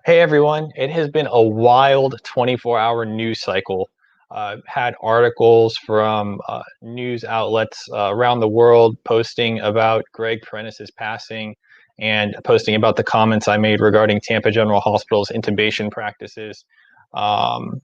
Hey everyone, it has been a wild 24-hour news cycle. Had articles from news outlets around the world posting about Greg Prentice's passing and posting about the comments I made regarding Tampa General Hospital's intubation practices. Um,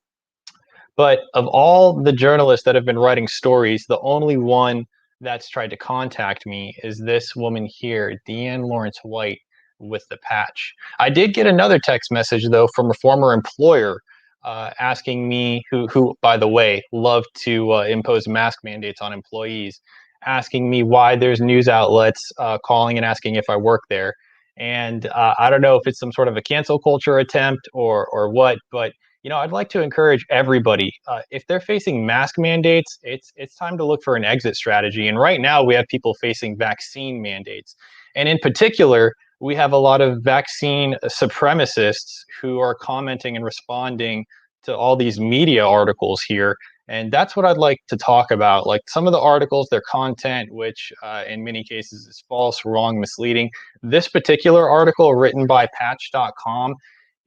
but of all the journalists that have been writing stories, the only one that's tried to contact me is this woman here, Deanne Lawrence White, with the patch. I did get another text message though from a former employer asking me, who, by the way, love to impose mask mandates on employees, asking me why there's news outlets calling and asking if I work there. And I don't know if it's some sort of a cancel culture attempt or what, but I'd like to encourage everybody. If they're facing mask mandates, it's time to look for an exit strategy. And right now, we have people facing vaccine mandates, and in particular, we have a lot of vaccine supremacists who are commenting and responding to all these media articles here. And that's what I'd like to talk about. Like some of the articles, their content, which in many cases is false, wrong, misleading. This particular article written by Patch.com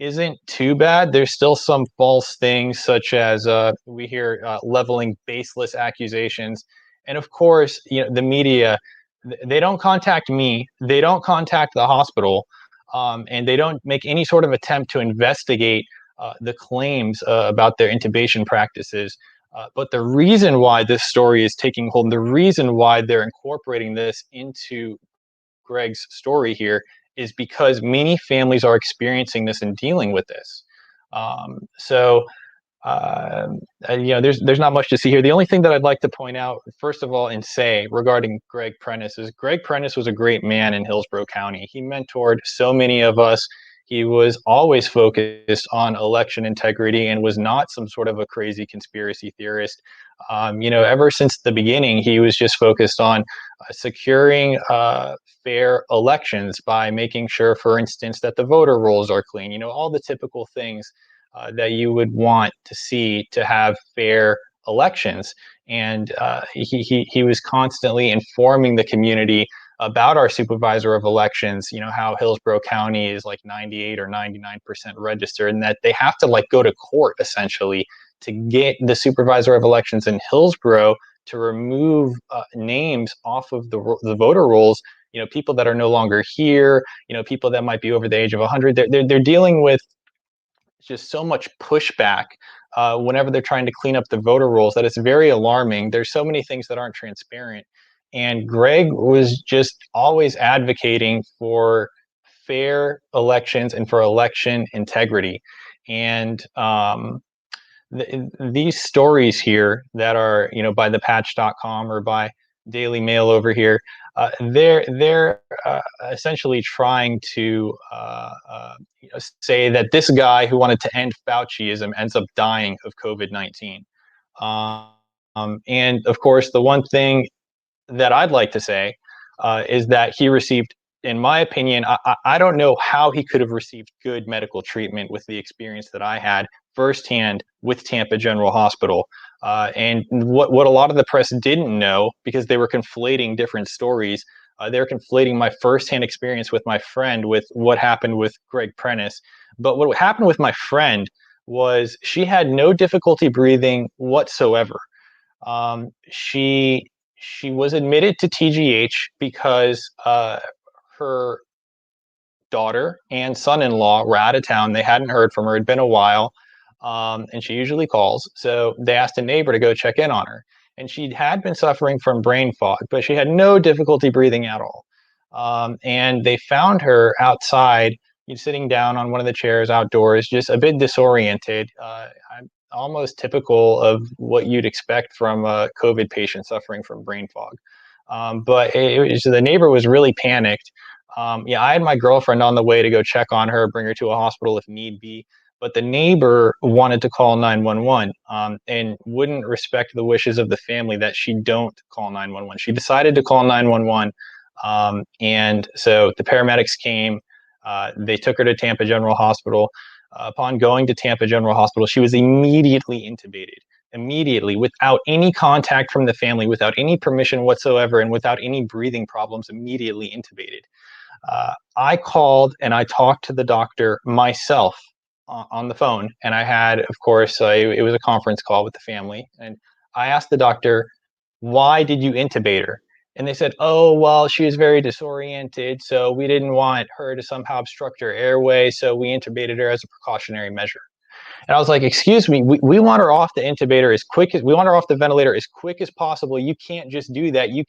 isn't too bad. There's still some false things, such as we hear leveling baseless accusations, and of course, the media. They don't contact me. They don't contact the hospital, and they don't make any sort of attempt to investigate the claims about their intubation practices. But the reason why this story is taking hold, and the reason why they're incorporating this into Greg's story here is because many families are experiencing this and dealing with this. So, there's not much to see here. The only thing that I'd like to point out, first of all, and say regarding Greg Prentice is Greg Prentice was a great man in Hillsborough County. He mentored so many of us. He was always focused on election integrity and was not some sort of a crazy conspiracy theorist. Ever since the beginning, he was just focused on securing fair elections by making sure, for instance, that the voter rolls are clean. All the typical things that you would want to see to have fair elections. And he was constantly informing the community about our supervisor of elections, how Hillsborough County is like 98 or 99% registered, and that they have to like go to court essentially to get the supervisor of elections in Hillsborough to remove names off of the voter rolls. People that are no longer here, people that might be over the age of 100. They're dealing with just so much pushback whenever they're trying to clean up the voter rolls that it's very alarming. There's so many things that aren't transparent. And Greg was just always advocating for fair elections and for election integrity. And these stories here that are, by the patch.com or by Daily Mail over here, they're essentially trying to say that this guy who wanted to end Fauciism ends up dying of COVID-19. And of course, the one thing that I'd like to say is that he received, in my opinion, I don't know how he could have received good medical treatment with the experience that I had firsthand with Tampa General Hospital. And what a lot of the press didn't know, because they were conflating different stories, they were conflating my firsthand experience with my friend with what happened with Greg Prentice. But what happened with my friend was she had no difficulty breathing whatsoever. She was admitted to TGH because her daughter and son-in-law were out of town. They hadn't heard from her. It'd been a while, and she usually calls. So they asked a neighbor to go check in on her. And she had been suffering from brain fog, but she had no difficulty breathing at all. And they found her outside, sitting down on one of the chairs outdoors, just a bit disoriented, almost typical of what you'd expect from a COVID patient suffering from brain fog. But the neighbor was really panicked. I had my girlfriend on the way to go check on her, bring her to a hospital if need be. But the neighbor wanted to call 911 and wouldn't respect the wishes of the family that she don't call 911. She decided to call 911. And so the paramedics came. They took her to Tampa General Hospital. Upon going to Tampa General Hospital, she was immediately intubated. Immediately, without any contact from the family, without any permission whatsoever, and without any breathing problems, immediately intubated. I called and I talked to the doctor myself on the phone, and I had, of course, it was a conference call with the family, and I asked the doctor, "Why did you intubate her?" And they said, "Oh, well, she was very disoriented, so we didn't want her to somehow obstruct her airway, so we intubated her as a precautionary measure." And I was like, "Excuse me, we want her off the intubator as quick as we want her off the ventilator as quick as possible. You can't just do that. You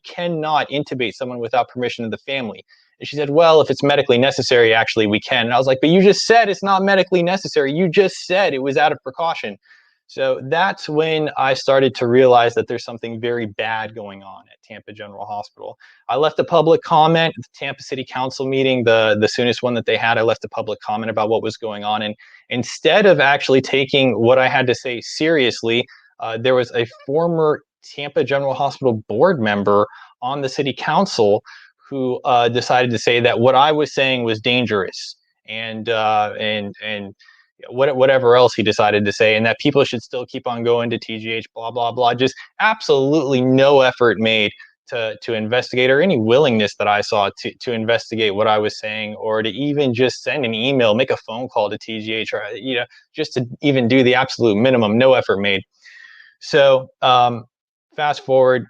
cannot intubate someone without permission of the family." And she said, "Well, if it's medically necessary, actually we can." And I was like, "But you just said it's not medically necessary. You just said it was out of precaution." So that's when I started to realize that there's something very bad going on at Tampa General Hospital. I left a public comment at the Tampa City Council meeting, the soonest one that they had. I left a public comment about what was going on, and instead of actually taking what I had to say seriously, there was a former Tampa General Hospital board member on the city council who decided to say that what I was saying was dangerous, and whatever else he decided to say, and that people should still keep on going to TGH, blah blah blah. Just absolutely no effort made to investigate, or any willingness that I saw to investigate what I was saying, or to even just send an email, make a phone call to TGH, or just to even do the absolute minimum. No effort made. So fast forward,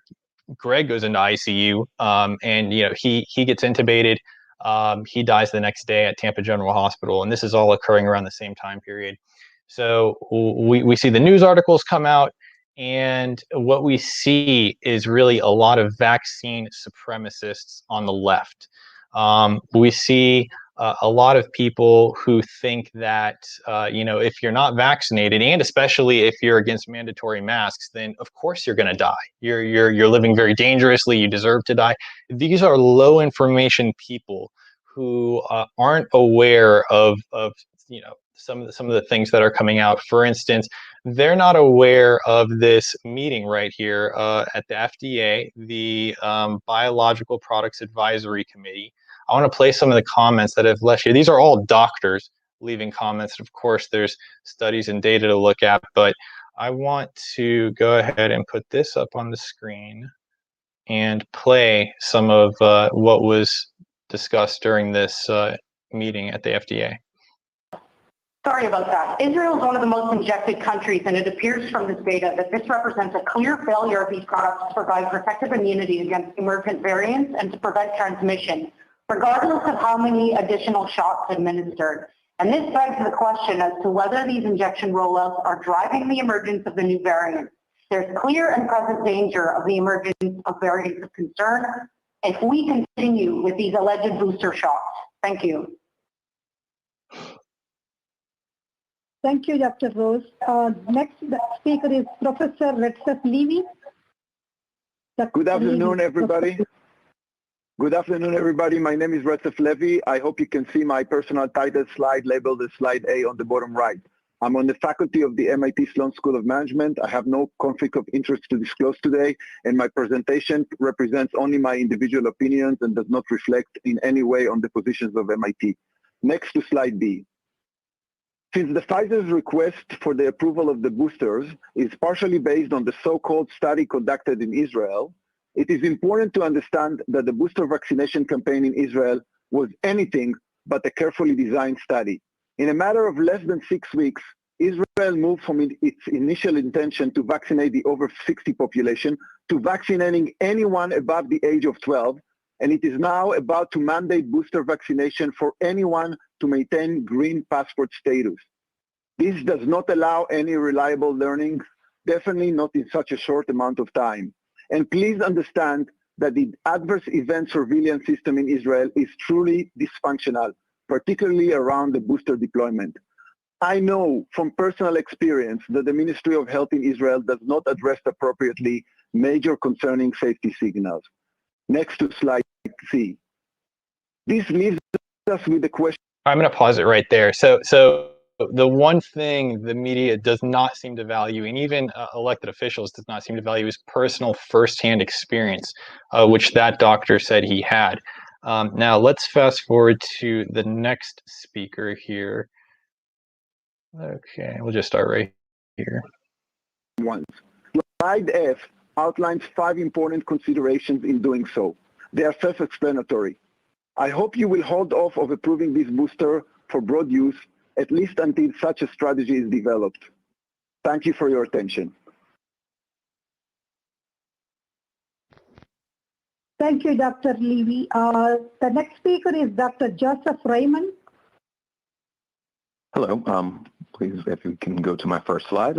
Greg goes into ICU, and he gets intubated. He dies the next day at Tampa General Hospital, and this is all occurring around the same time period. So we see the news articles come out, and what we see is really a lot of vaccine supremacists on the left. We see a lot of people who think that if you're not vaccinated, and especially if you're against mandatory masks, then of course you're going to die. You're living very dangerously. You deserve to die. These are low information people who aren't aware of some of the things that are coming out. For instance, they're not aware of this meeting right here at the FDA, the Biological Products Advisory Committee. I want to play some of the comments that have left here. These are all doctors leaving comments. Of course, there's studies and data to look at, but I want to go ahead and put this up on the screen and play some of what was discussed during this meeting at the FDA. Sorry about that. Israel is one of the most injected countries, and it appears from this data that this represents a clear failure of these products to provide protective immunity against emergent variants and to prevent transmission, regardless of how many additional shots administered. And this begs the question as to whether these injection rollouts are driving the emergence of the new variants. There's clear and present danger of the emergence of variants of concern if we continue with these alleged booster shots. Thank you. Thank you, Dr. Rose. Next speaker is Professor Retzef Levy. Good afternoon, everybody. Good afternoon, everybody. My name is Retzef Levy. I hope you can see my personal title slide labeled as slide A on the bottom right. I'm on the faculty of the MIT Sloan School of Management. I have no conflict of interest to disclose today, and my presentation represents only my individual opinions and does not reflect in any way on the positions of MIT. Next to slide B. Since the Pfizer's request for the approval of the boosters is partially based on the so-called study conducted in Israel, it is important to understand that the booster vaccination campaign in Israel was anything but a carefully designed study. In a matter of less than 6 weeks, Israel moved from its initial intention to vaccinate the over 60 population to vaccinating anyone above the age of 12, and it is now about to mandate booster vaccination for anyone to maintain green passport status. This does not allow any reliable learning, definitely not in such a short amount of time. And please understand that the adverse event surveillance system in Israel is truly dysfunctional, particularly around the booster deployment. I know from personal experience that the Ministry of Health in Israel does not address appropriately major concerning safety signals. Next to slide C. This leaves us with the question. I'm going to pause it right there. So the one thing the media does not seem to value, and even elected officials does not seem to value, is personal firsthand experience, which that doctor said he had. Now let's fast forward to the next speaker here. Okay, we'll just start right here. Slide F outlines 5 important considerations in doing so. They are self-explanatory. I hope you will hold off of approving this booster for broad use, at least until such a strategy is developed. Thank you for your attention. Thank you, Dr. Levy. The next speaker is Dr. Joseph Raymond. Hello. Please, if you can go to my first slide.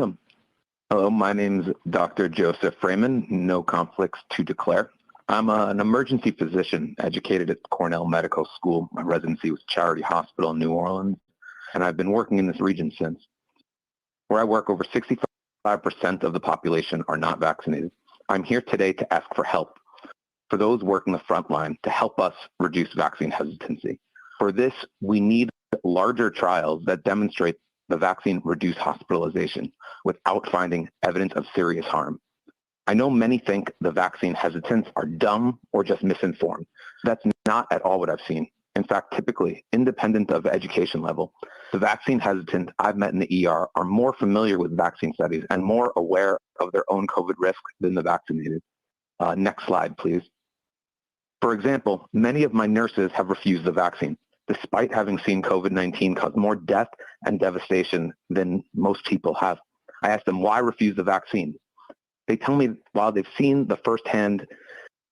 Hello, my name is Dr. Joseph Raymond. No conflicts to declare. I'm an emergency physician educated at Cornell Medical School. My residency was Charity Hospital in New Orleans, and I've been working in this region since. Where I work, over 65% of the population are not vaccinated. I'm here today to ask for help for those working the front line to help us reduce vaccine hesitancy. For this, we need larger trials that demonstrate the vaccine reduce hospitalization without finding evidence of serious harm. I know many think the vaccine hesitants are dumb or just misinformed. That's not at all what I've seen. In fact, typically, independent of education level, the vaccine hesitant I've met in the ER are more familiar with vaccine studies and more aware of their own COVID risk than the vaccinated. Next slide, please. For example, many of my nurses have refused the vaccine, despite having seen COVID-19 cause more death and devastation than most people have. I asked them, why refuse the vaccine? They tell me while they've seen the firsthand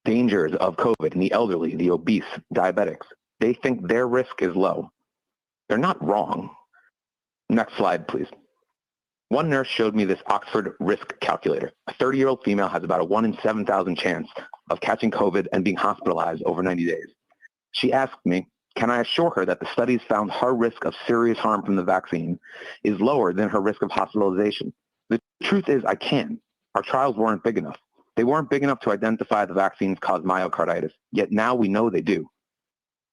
dangers of COVID in the elderly, the obese, diabetics, they think their risk is low. They're not wrong. Next slide, please. One nurse showed me this Oxford risk calculator. A 30-year-old female has about a 1 in 7,000 chance of catching COVID and being hospitalized over 90 days. She asked me, can I assure her that the studies found her risk of serious harm from the vaccine is lower than her risk of hospitalization? The truth is I can. Our trials weren't big enough. They weren't big enough to identify the vaccines cause myocarditis, yet now we know they do.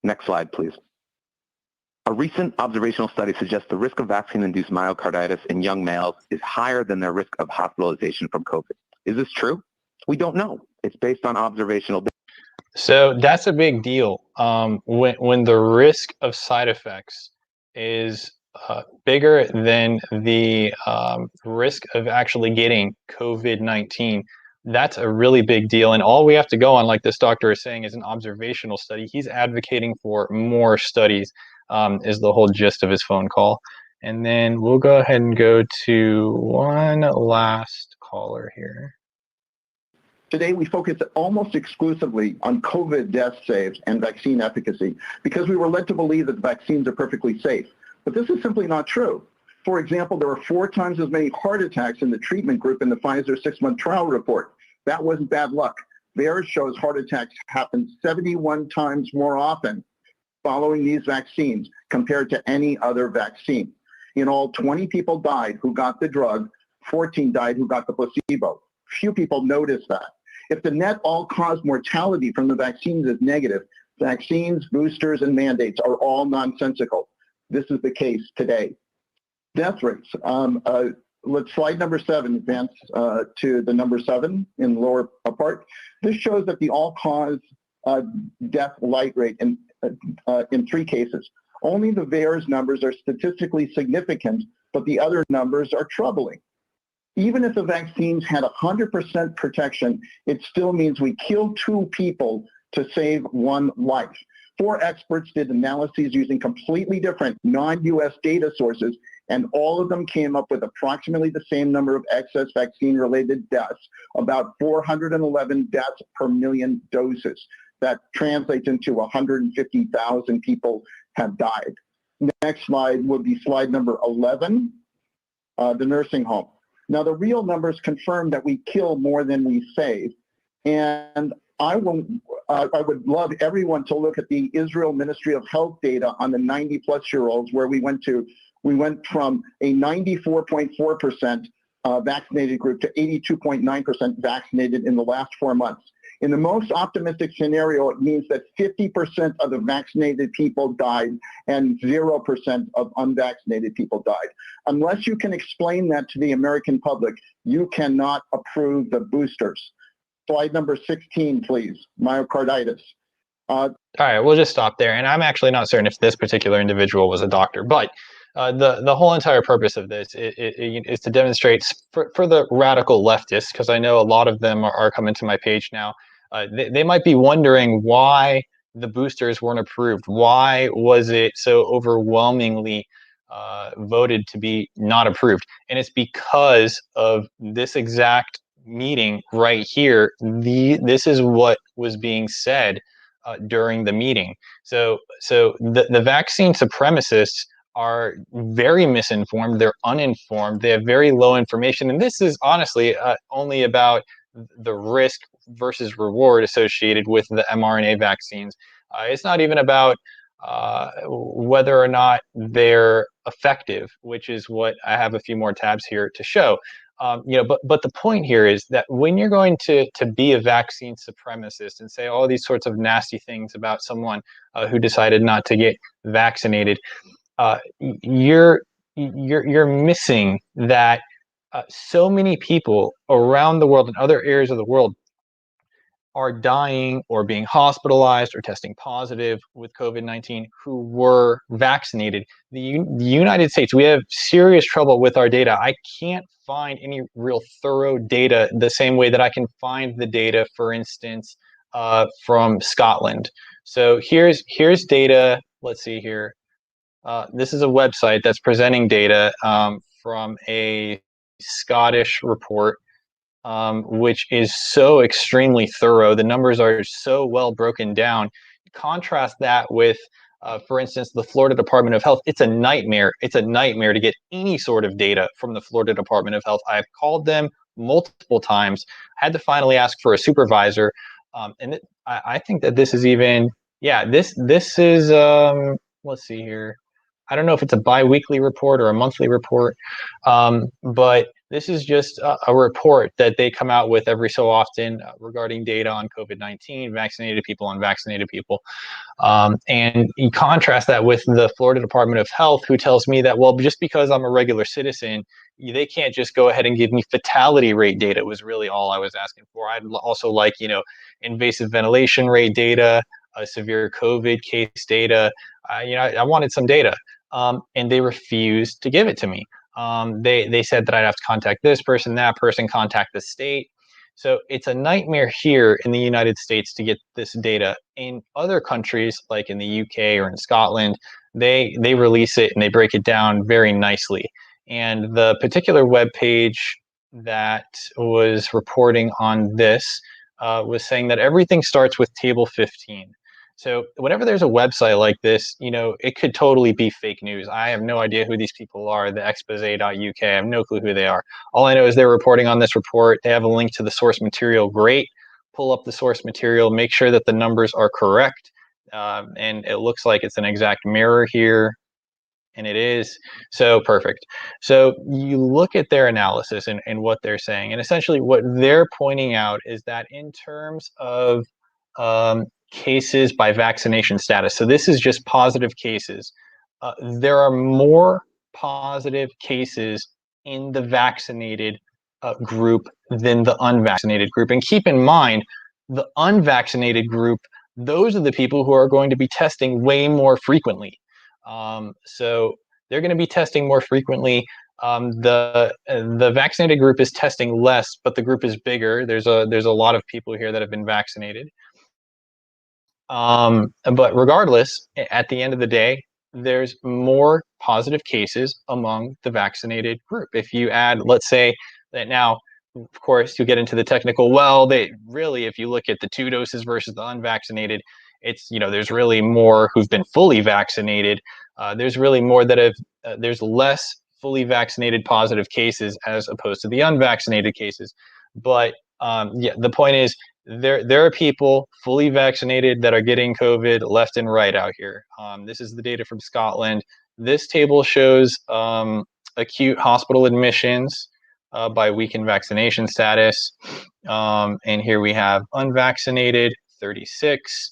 Next slide, please. A recent observational study suggests the risk of vaccine-induced myocarditis in young males is higher than their risk of hospitalization from COVID. Is this true? We don't know. It's based on observational data. So that's a big deal. When the risk of side effects is bigger than the risk of actually getting COVID-19, that's a really big deal. And all we have to go on, like this doctor is saying, is an observational study. He's advocating for more studies, is the whole gist of his phone call. And then we'll go ahead and go to one last caller here. Today, we focus almost exclusively on COVID death saves and vaccine efficacy because we were led to believe that vaccines are perfectly safe. But this is simply not true. For example, there were 4 times as many heart attacks in the treatment group in the Pfizer 6-month trial report. That wasn't bad luck. Theirs shows heart attacks happen 71 times more often following these vaccines compared to any other vaccine. In all, 20 people died who got the drug, 14 died who got the placebo. Few people noticed that. If the net all-cause mortality from the vaccines is negative, vaccines, boosters, and mandates are all nonsensical. This is the case today. Death rates. Let's slide number 7, advance to the number 7 in the lower part. This shows that the all-cause death light rate in 3 cases. Only the VAERS numbers are statistically significant, but the other numbers are troubling. Even if the vaccines had 100% protection, it still means we killed 2 people to save 1 life. 4 experts did analyses using completely different non-US data sources, and all of them came up with approximately the same number of excess vaccine-related deaths, about 411 deaths per million doses. That translates into 150,000 people have died. Next slide would be slide number 11, the nursing home. Now, the real numbers confirm that we kill more than we save. And I would love everyone to look at the Israel Ministry of Health data on the 90-plus-year-olds, where we went from a 94.4% vaccinated group to 82.9% vaccinated in the last 4 months. In the most optimistic scenario, it means that 50% of the vaccinated people died and 0% of unvaccinated people died. Unless you can explain that to the American public, you cannot approve the boosters. Slide number 16, please, myocarditis. All right, we'll just stop there. And I'm actually not certain if this particular individual was a doctor, but the whole entire purpose of this is to demonstrate for the radical leftists, because I know a lot of them are coming to my page now. They might be wondering why the boosters weren't approved? Why was it so overwhelmingly voted to be not approved? And it's because of this exact meeting right here. This is what was being said during the meeting. So the vaccine supremacists are very misinformed. They're uninformed. They have very low information. And this is honestly only about the risk versus reward associated with the mRNA vaccines. It's not even about whether or not they're effective, which is what I have a few more tabs here to show. But the point here is that when you're going to be a vaccine supremacist and say all these sorts of nasty things about someone who decided not to get vaccinated, you're missing that so many people around the world in other areas of the world are dying or being hospitalized or testing positive with COVID-19 who were vaccinated. The United States, we have serious trouble with our data. I can't find any real thorough data the same way that I can find the data, for instance, from Scotland. So here's data. Let's see here. This is a website that's presenting data from a Scottish report, which is so extremely thorough. The numbers are so well broken down. Contrast that with, for instance, the Florida Department of Health. It's a nightmare. It's a nightmare to get any sort of data from the Florida Department of Health. I've called them multiple times, had to finally ask for a supervisor. I think that this is even, yeah, this is, let's see here. I don't know if it's a bi-weekly report or a monthly report, but this is just a report that they come out with every so often regarding data on COVID-19, vaccinated people, unvaccinated people. And you contrast that with the Florida Department of Health, who tells me that, well, just because I'm a regular citizen, they can't just go ahead and give me fatality rate data was really all I was asking for. I'd also like, invasive ventilation rate data, severe COVID case data. I wanted some data. And they refused to give it to me. They said that I'd have to contact this person, that person, contact the state. So it's a nightmare here in the United States to get this data. In other countries, like in the UK or in Scotland, they release it and they break it down very nicely. And the particular web page that was reporting on this was saying that everything starts with table 15. So whenever there's a website like this, it could totally be fake news. I have no idea who these people are, the expose.uk. I have no clue who they are. All I know is they're reporting on this report. They have a link to the source material. Great. Pull up the source material, make sure that the numbers are correct. And it looks like it's an exact mirror here. And it is. So perfect. So you look at their analysis and what they're saying. And essentially what they're pointing out is that in terms of cases by vaccination status. So this is just positive cases. There are more positive cases in the vaccinated group than the unvaccinated group. And keep in mind, the unvaccinated group, those are the people who are going to be testing way more frequently. So they're going to be testing more frequently. The vaccinated group is testing less, but the group is bigger. There's a lot of people here that have been vaccinated. But regardless, at the end of the day, there's more positive cases among the vaccinated group. If you add, let's say that now, of course, you get into the technical, well, they really, if you look at the 2 doses versus the unvaccinated, it's, there's really more who've been fully vaccinated. There's really more that have, there's less fully vaccinated positive cases as opposed to the unvaccinated cases. But yeah, the point is, there are people fully vaccinated that are getting COVID left and right out here. This is the data from Scotland. This table shows acute hospital admissions by weakened vaccination status. And here we have unvaccinated, 36,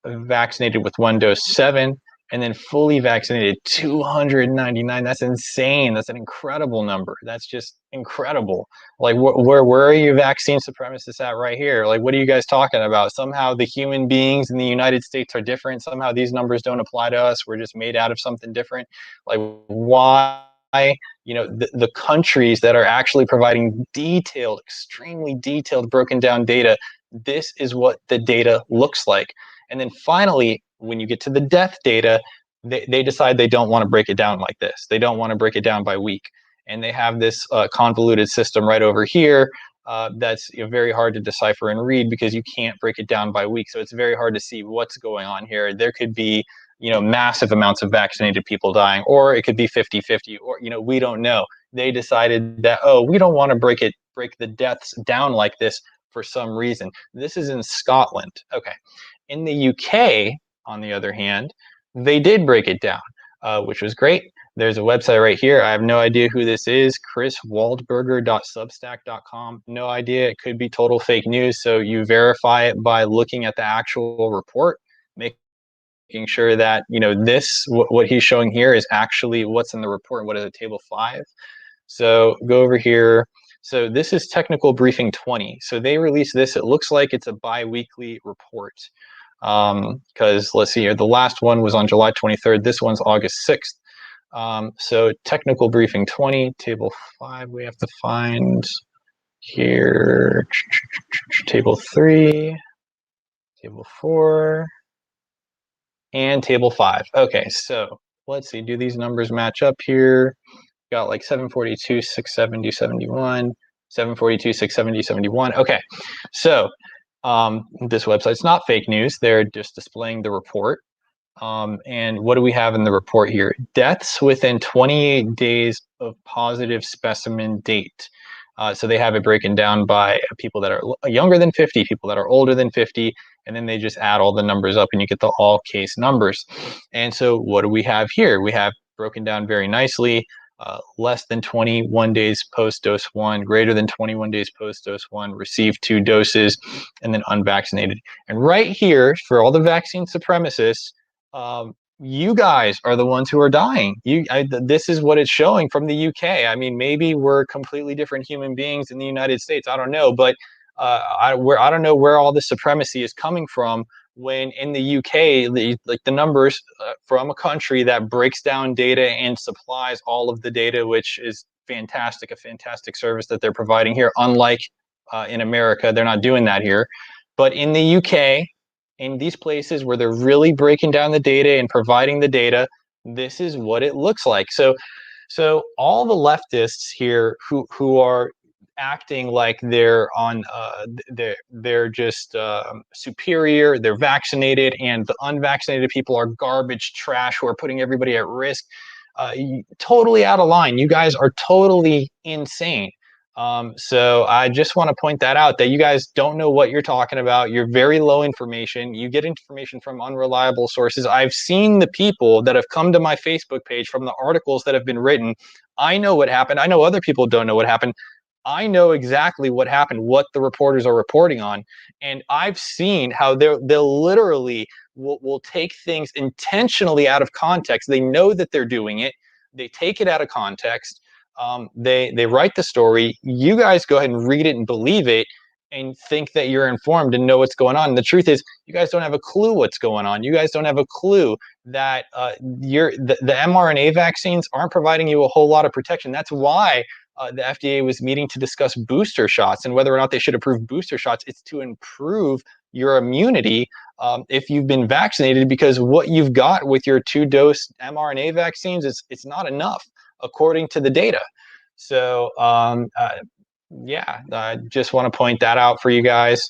vaccinated with 1 dose, 7, and then fully vaccinated, 299. That's insane. That's an incredible number. That's just incredible. Like, where are you vaccine supremacists at right here? Like, what are you guys talking about? Somehow the human beings in the United States are different. Somehow these numbers don't apply to us. We're just made out of something different. Like, why? The countries that are actually providing detailed, extremely detailed, broken down data, this is what the data looks like. And then finally, when you get to the death data, they decide they don't want to break it down like this. They don't want to break it down by week. And they have this convoluted system right over here that's very hard to decipher and read because you can't break it down by week. So it's very hard to see what's going on here. There could be, massive amounts of vaccinated people dying, or it could be 50-50, or, we don't know. They decided that, oh, we don't want to break the deaths down like this for some reason. This is in Scotland. Okay. In the UK, on the other hand, they did break it down, which was great. There's a website right here. I have no idea who this is, chriswaldberger.substack.com. No idea. It could be total fake news. So you verify it by looking at the actual report, making sure that, what he's showing here is actually what's in the report. What is it, table 5? So go over here. So this is technical briefing 20. So they released this. It looks like it's a bi-weekly report. Because let's see here, the last one was on July 23rd. This one's August 6th. So technical briefing 20, table 5, we have to find here, table 3, table 4, and table 5. Okay, so let's see, do these numbers match up here? Got like 742, 670, 71, 742, 670, 71. Okay, so this website's not fake news. They're just displaying the report. And what do we have in the report here? Deaths within 28 days of positive specimen date. So they have it broken down by people that are younger than 50, people that are older than 50, and then they just add all the numbers up and you get the all case numbers. And so what do we have here? We have broken down very nicely. Less than 21 days post dose 1, greater than 21 days post dose 1, received 2 doses, and then unvaccinated. And right here, for all the vaccine supremacists, you guys are the ones who are dying. This is what it's showing from the UK. I mean, maybe we're completely different human beings in the United States. I don't know, but I don't know where all the supremacy is coming from. When in the UK, the numbers from a country that breaks down data and supplies all of the data, which is fantastic, a fantastic service that they're providing here. Unlike in America, they're not doing that here. But in the UK, in these places where they're really breaking down the data and providing the data, this is what it looks like. So all the leftists here who are acting like they're on they're just superior, they're vaccinated, and the unvaccinated people are garbage trash who are putting everybody at risk, totally out of line. You guys are totally insane. So I just want to point that out, that you guys don't know what you're talking about. You're very low information. You get information from unreliable sources. I've seen the people that have come to my Facebook page from the articles that have been written. I know what happened. I know other people don't know what happened. I know exactly what happened, what the reporters are reporting on, and I've seen how they'll literally will take things intentionally out of context. They know that they're doing it. They take it out of context. They write the story. You guys go ahead and read it and believe it and think that you're informed and know what's going on. And the truth is, you guys don't have a clue what's going on. You guys don't have a clue that the mRNA vaccines aren't providing you a whole lot of protection. That's why the FDA was meeting to discuss booster shots and whether or not they should approve booster shots. It's to improve your immunity if you've been vaccinated, because what you've got with your 2-dose mRNA vaccines it's not enough according to the data. So yeah, I just want to point that out for you guys.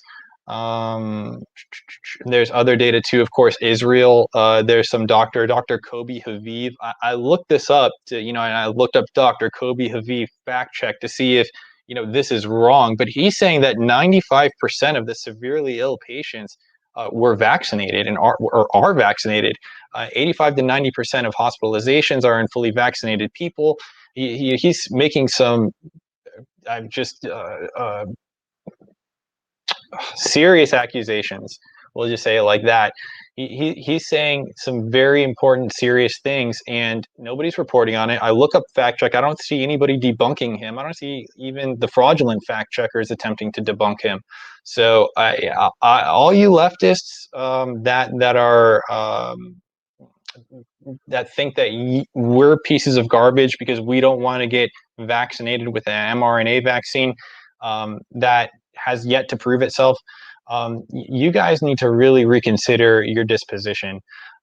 There's other data too, of course. Israel, there's some Dr. Kobi Haviv. I looked this up and I looked up Dr. Kobi Haviv fact check to see if this is wrong, but he's saying that 95% of the severely ill patients were vaccinated and are vaccinated. 85 to 90% of hospitalizations are in fully vaccinated people. He's making some serious accusations. We'll just say it like that. He's saying some very important, serious things, and nobody's reporting on it. I look up fact check. I don't see anybody debunking him. I don't see even the fraudulent fact checkers attempting to debunk him. So all you leftists that think that we're pieces of garbage because we don't want to get vaccinated with an mRNA vaccine that has yet to prove itself. you guys need to really reconsider your disposition.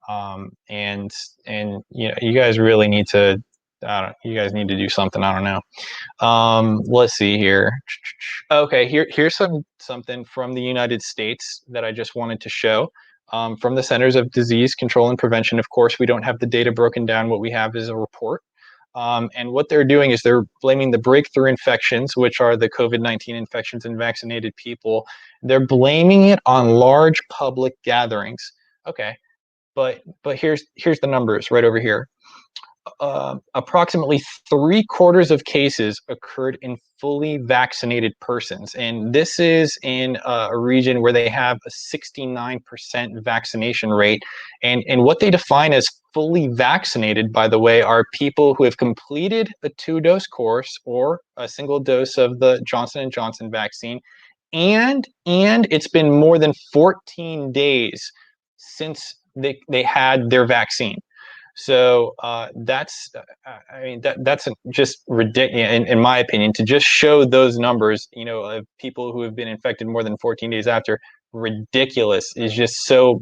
And you know, you guys really need to, you guys need to do something. I don't know. Let's see here. Okay, here's something from the United States that I just wanted to show. From the Centers of Disease Control and Prevention. Of course, we don't have the data broken down. What we have is a report. And what they're doing is they're blaming the breakthrough infections, which are the COVID-19 infections in vaccinated people. They're blaming it on large public gatherings. Okay, but here's the numbers right over here. Approximately 3/4 of cases occurred in fully vaccinated persons. And this is in a region where they have a 69% vaccination rate. And what they define as fully vaccinated, by the way, are people who have completed a 2-dose course or a single dose of the Johnson & Johnson vaccine. And it's been more than 14 days since they had their vaccine. So that's, I mean, that's just ridiculous, in my opinion, to just show those numbers, you know, of people who have been infected more than 14 days after. Ridiculous is just so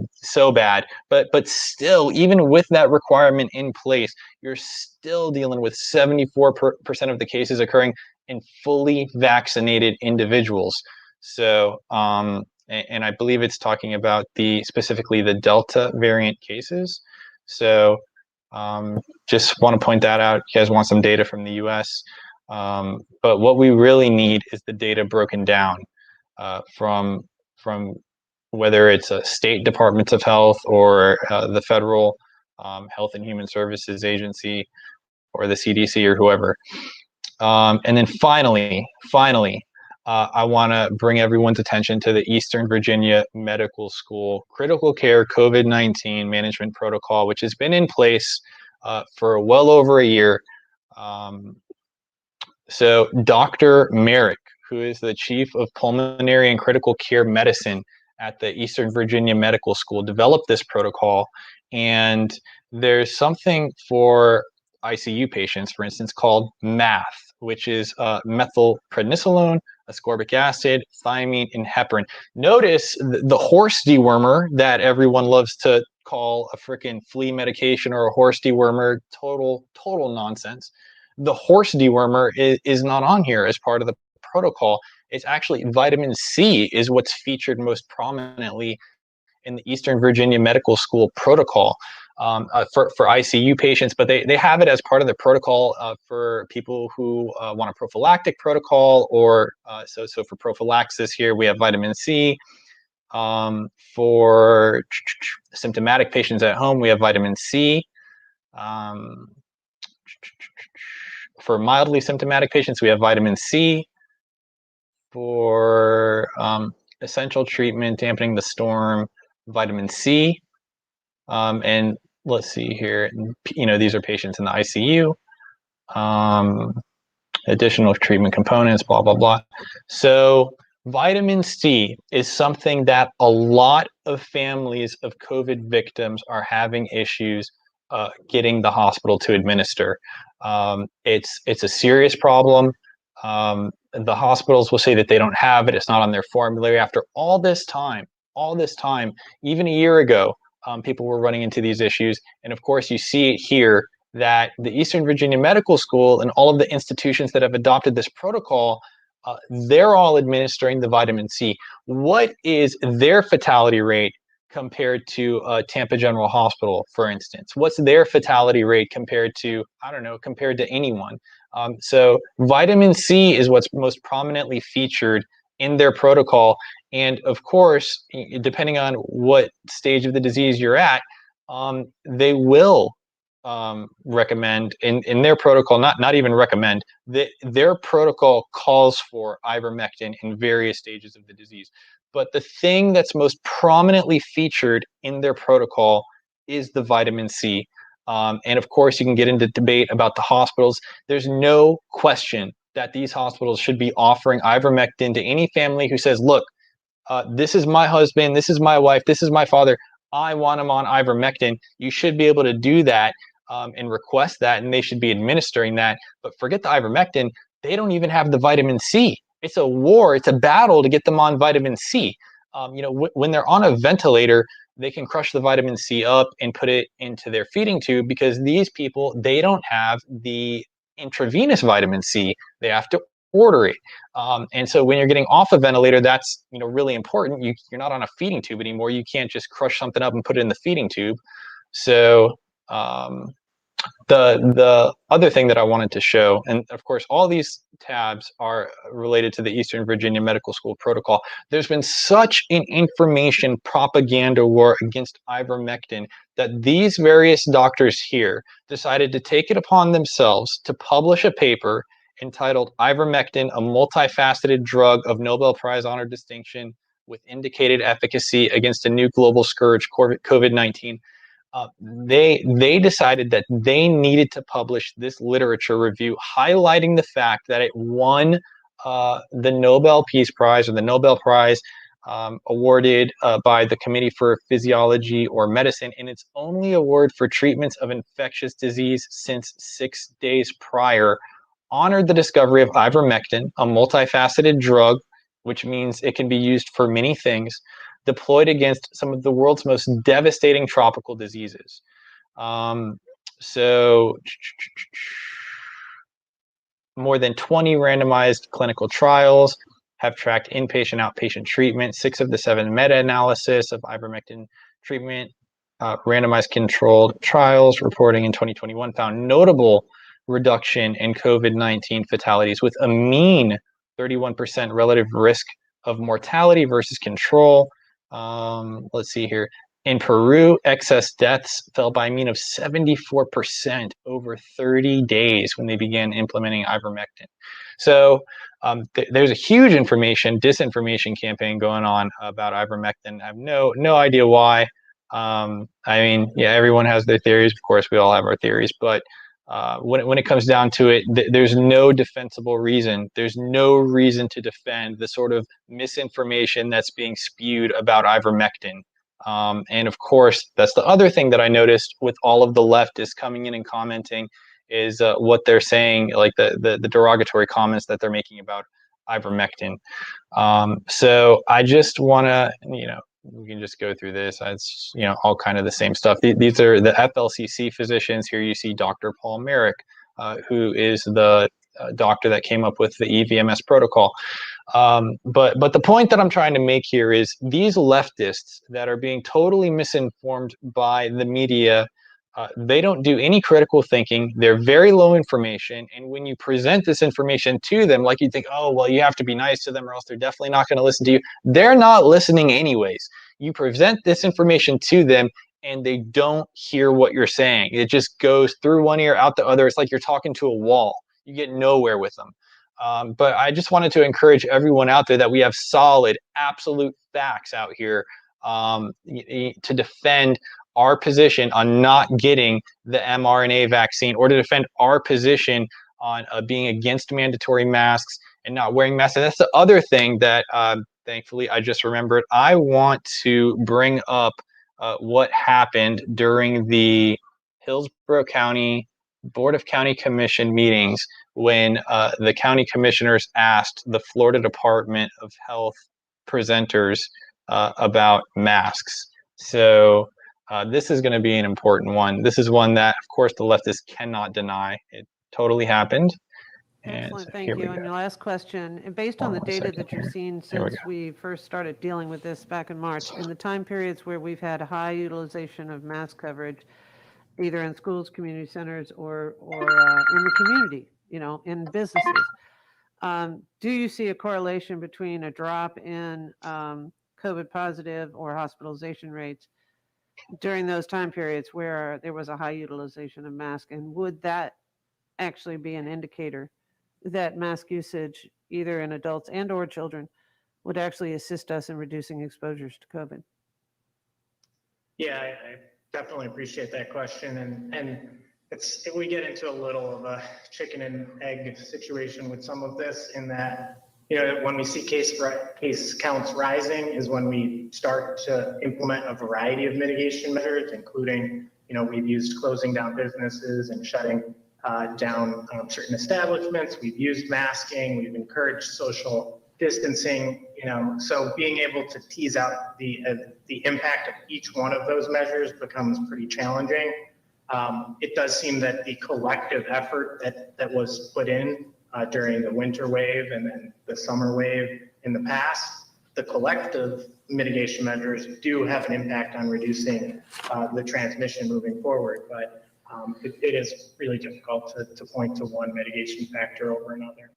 bad. But still, even with that requirement in place, you're still dealing with 74% of the cases occurring in fully vaccinated individuals. So, and I believe it's talking about specifically the Delta variant cases. So. Just want to point that out. You guys want some data from the US. But what we really need is the data broken down from whether it's a state departments of health or the federal Health and Human Services Agency or the CDC or whoever. And then finally, I want to bring everyone's attention to the Eastern Virginia Medical School Critical Care COVID-19 Management Protocol, which has been in place for well over a year. So Dr. Merrick, who is the Chief of Pulmonary and Critical Care Medicine at the Eastern Virginia Medical School, developed this protocol. And there's something for ICU patients, for instance, called MATH, which is methylprednisolone, ascorbic acid, thiamine, and heparin. Notice the horse dewormer that everyone loves to call a freaking flea medication or a horse dewormer. Total nonsense. The horse dewormer is not on here as part of the protocol. It's actually vitamin C is what's featured most prominently in the Eastern Virginia Medical School protocol for ICU patients, but they have it as part of the protocol for people who want a prophylactic protocol, or so for prophylaxis here we have vitamin C. For symptomatic patients at home, we have vitamin C. For mildly symptomatic patients, we have vitamin C. For essential treatment, dampening the storm, vitamin C. And let's see here, you know, these are patients in the ICU. Additional treatment components, blah, blah, blah. So vitamin C is something that a lot of families of COVID victims are having issues getting the hospital to administer. It's a serious problem. The hospitals will say that they don't have it. It's not on their formulary. After all this time, even a year ago, people were running into these issues. And of course, you see it here that the Eastern Virginia Medical School and all of the institutions that have adopted this protocol, they're all administering the vitamin C. What is their fatality rate compared to Tampa General Hospital, for instance? What's their fatality rate compared to, I don't know, compared to anyone? So vitamin C is what's most prominently featured in their protocol. And of course, depending on what stage of the disease you're at, they will recommend in their protocol, not even recommend, their protocol calls for ivermectin in various stages of the disease. But the thing that's most prominently featured in their protocol is the vitamin C. And of course, you can get into debate about the hospitals. There's no question that these hospitals should be offering ivermectin to any family who says, look, this is my husband, this is my wife, this is my father, I want him on ivermectin. You should be able to do that and request that, and they should be administering that. But forget the ivermectin, they don't even have the vitamin C. It's a war, it's a battle to get them on vitamin C. when they're on a ventilator, they can crush the vitamin C up and put it into their feeding tube, because these people, they don't have the intravenous vitamin C. They have to order it. And so when you're getting off a ventilator, that's really important. You're not on a feeding tube anymore. You can't just crush something up and put it in the feeding tube. So the other thing that I wanted to show, and of course all these tabs are related to the Eastern Virginia Medical School protocol. There's been such an information propaganda war against ivermectin that these various doctors here decided to take it upon themselves to publish a paper entitled "Ivermectin, a multifaceted drug of Nobel Prize honor distinction with indicated efficacy against a new global scourge, COVID-19." They decided that they needed to publish this literature review highlighting the fact that it won the Nobel Peace Prize, or the Nobel Prize awarded by the Committee for Physiology or Medicine, and its only award for treatments of infectious disease since 6 days prior, honored the discovery of ivermectin, a multifaceted drug, which means it can be used for many things, deployed against some of the world's most devastating tropical diseases. So more than 20 randomized clinical trials have tracked inpatient, outpatient treatment. 6 of the 7 meta-analysis of ivermectin treatment, randomized controlled trials reporting in 2021 found notable reduction in COVID-19 fatalities with a mean 31% relative risk of mortality versus control. Let's see here. In Peru, excess deaths fell by a mean of 74% over 30 days when they began implementing ivermectin. So there's a huge disinformation campaign going on about ivermectin. I have no idea why. I mean, yeah, everyone has their theories. Of course, we all have our theories, but when it comes down to it, there's no defensible reason. There's no reason to defend the sort of misinformation that's being spewed about ivermectin. And of course, that's the other thing that I noticed with all of the leftists coming in and commenting is what they're saying, like the derogatory comments that they're making about ivermectin. So I just want to, we can just go through this. It's all kind of the same stuff. These are the FLCC physicians. Here you see Dr. Paul Merrick, who is the doctor that came up with the EVMS protocol. But the point that I'm trying to make here is these leftists that are being totally misinformed by the media, they don't do any critical thinking. They're very low information. And when you present this information to them, like you think, oh, well, you have to be nice to them or else they're definitely not going to listen to you. They're not listening anyways. You present this information to them and they don't hear what you're saying. It just goes through one ear, out the other. It's like you're talking to a wall. You get nowhere with them. But I just wanted to encourage everyone out there that we have solid, absolute facts out here to defend our position on not getting the mRNA vaccine, or to defend our position on being against mandatory masks and not wearing masks. And that's the other thing that thankfully I just remembered. I want to bring up what happened during the Hillsborough County Board of County Commission meetings when the county commissioners asked the Florida Department of Health presenters about masks. So this is going to be an important one. This is one that, of course, the leftists cannot deny. It totally happened. Excellent, thank you. And your last question, and based on the data that you've seen since we first started dealing with this back in March, in the time periods where we've had high utilization of mask coverage, either in schools, community centers, or in the community, in businesses, do you see a correlation between a drop in COVID positive or hospitalization rates during those time periods where there was a high utilization of masks? And would that actually be an indicator that mask usage, either in adults and or children, would actually assist us in reducing exposures to COVID? Yeah, I definitely appreciate that question. And we get into a little of a chicken and egg situation with some of this, in that, when we see case counts rising is when we start to implement a variety of mitigation measures, including, we've used closing down businesses and shutting down certain establishments. We've used masking. We've encouraged social distancing, so being able to tease out the impact of each one of those measures becomes pretty challenging. It does seem that the collective effort that was put in during the winter wave and then the summer wave in the past, the collective mitigation measures do have an impact on reducing the transmission moving forward, but it is really difficult to point to one mitigation factor over another.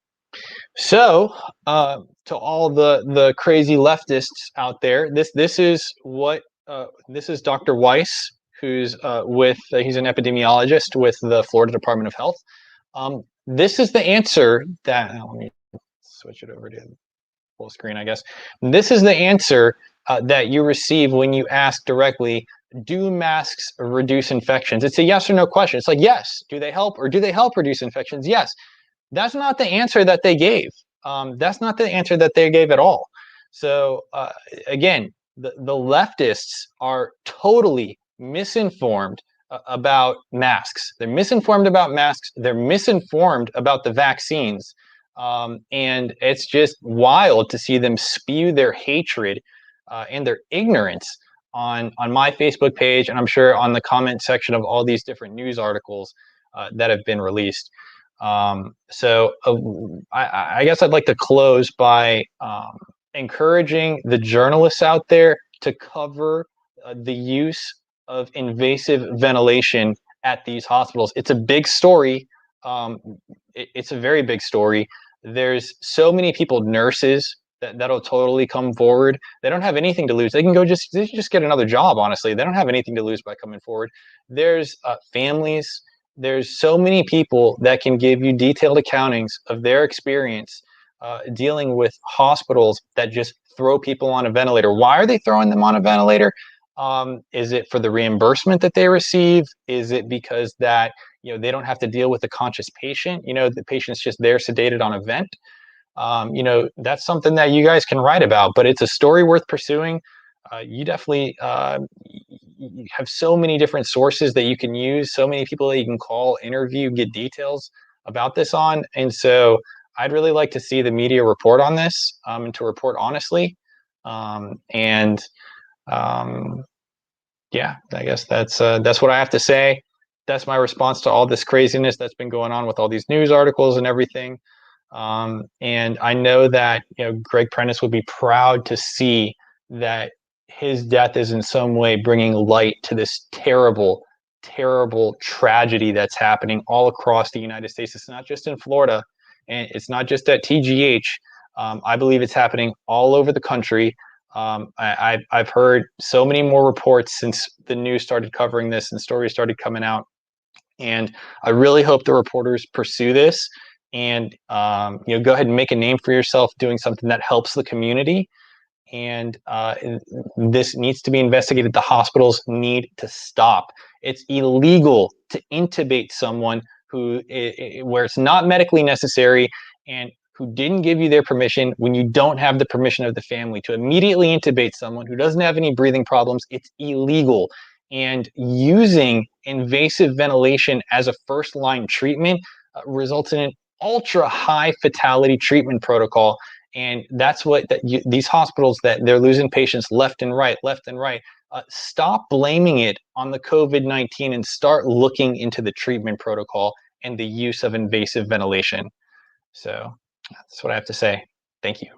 So, to all the crazy leftists out there, this is Dr. Weiss, who's he's an epidemiologist with the Florida Department of Health. This is the answer that, let me switch it over to full screen, I guess. This is the answer that you receive when you ask directly, do masks reduce infections? It's a yes or no question. It's like, yes. Do they help, or do they help reduce infections? Yes. That's not the answer that they gave. That's not the answer that they gave at all. So again, the leftists are totally misinformed about masks. They're misinformed about masks. They're misinformed about the vaccines. And it's just wild to see them spew their hatred and their ignorance on my Facebook page, and I'm sure on the comment section of all these different news articles that have been released. So I guess I'd like to close by encouraging the journalists out there to cover the use of invasive ventilation at these hospitals. It's a big story. It's a very big story. There's so many people, nurses, that'll totally come forward. They don't have anything to lose. They can go just get another job, honestly. They don't have anything to lose by coming forward. There's families. There's so many people that can give you detailed accountings of their experience dealing with hospitals that just throw people on a ventilator. Why are they throwing them on a ventilator? Is it for the reimbursement that they receive? Is it because that they don't have to deal with a conscious patient? The patient's just there sedated on a vent. That's something that you guys can write about, but it's a story worth pursuing. You definitely you have so many different sources that you can use, so many people that you can call, interview, get details about this on. And so I'd really like to see the media report on this and to report honestly. Yeah, I guess that's what I have to say. That's my response to all this craziness that's been going on with all these news articles and everything. And I know that Greg Prentice would be proud to see that his death is in some way bringing light to this terrible, terrible tragedy that's happening all across the United States. It's not just in Florida, and it's not just at TGH. I believe it's happening all over the country. I've heard so many more reports since the news started covering this and stories started coming out. And I really hope the reporters pursue this and go ahead and make a name for yourself doing something that helps the community. And this needs to be investigated. The hospitals need to stop. It's illegal to intubate someone where it's not medically necessary and who didn't give you their permission when you don't have the permission of the family. To immediately intubate someone who doesn't have any breathing problems, it's illegal. And using invasive ventilation as a first-line treatment results in an ultra-high fatality treatment protocol. And that's what these hospitals, that they're losing patients left and right. Stop blaming it on the COVID-19 and start looking into the treatment protocol and the use of invasive ventilation. So that's what I have to say. Thank you.